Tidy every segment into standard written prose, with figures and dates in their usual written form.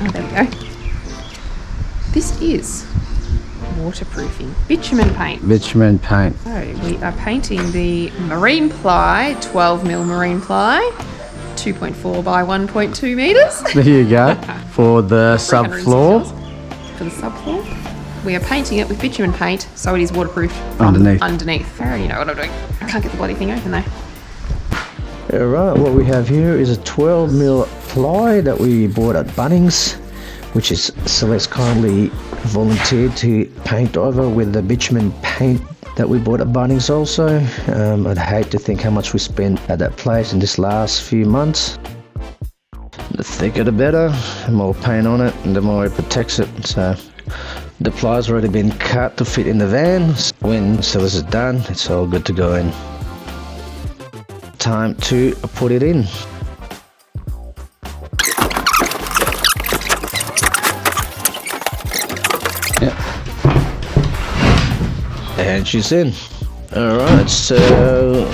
Oh, there we go. This is waterproofing bitumen paint. Bitumen paint. So we are painting the marine ply, 12mm marine ply, 2.4 by 1.2 metres. There you go. For the subfloor. For the subfloor. We are painting it with bitumen paint so it is waterproof from underneath. I already know what I'm doing. I can't get the bloody thing open though. Alright, what we have here is a 12mm ply that we bought at Bunnings, which is Celeste kindly volunteered to paint over with the bitumen paint that we bought at Bunnings also. I'd hate to think how much we spent at that place in this last few months. The thicker the better, the more paint on it and the more it protects it. So the ply's already been cut to fit in the van. When Celeste is done, it's all good to go in. Time to put it in. And she's in. Alright, so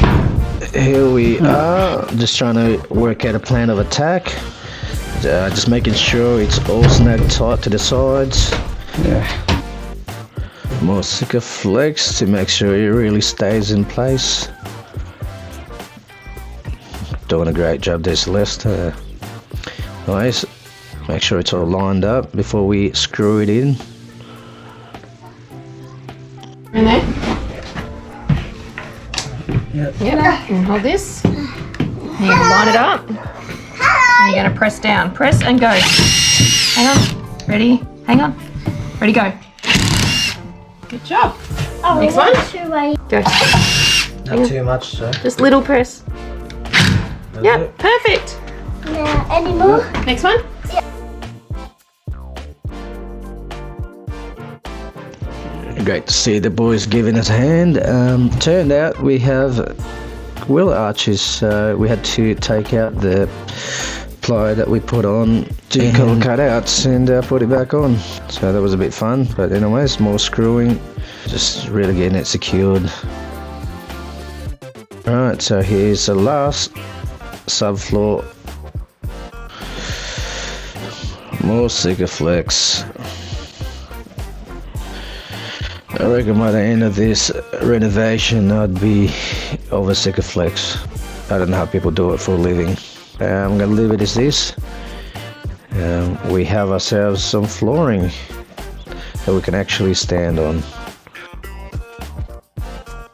here we are, just trying to work out a plan of attack. Just making sure it's all snug tight to the sides. Yeah. More thicker flex to make sure it really stays in place. Doing a great job there, Celeste. Nice. Make sure it's all lined up before we screw it in. In there? Yep. Yep. And hold this. And you're gonna line it up. And you're gonna press down. Press and go. Hang on. Ready? Hang on. Ready, go. Good job. Oh, next one. Go. Not too much, so. Just little press. Yep, perfect. Yeah, any more? Next one. Great to see the boys giving us a hand. Turned out we have wheel arches. We had to take out the ply that we put on to color cutouts and put it back on. So that was a bit fun. But anyways, more screwing, just really getting it secured. Alright, so here's the last subfloor. More Sikaflex. I reckon by the end of this renovation I'd be over Sikaflex. I don't know how people do it for a living. I'm gonna leave it as this. We have ourselves some flooring that we can actually stand on.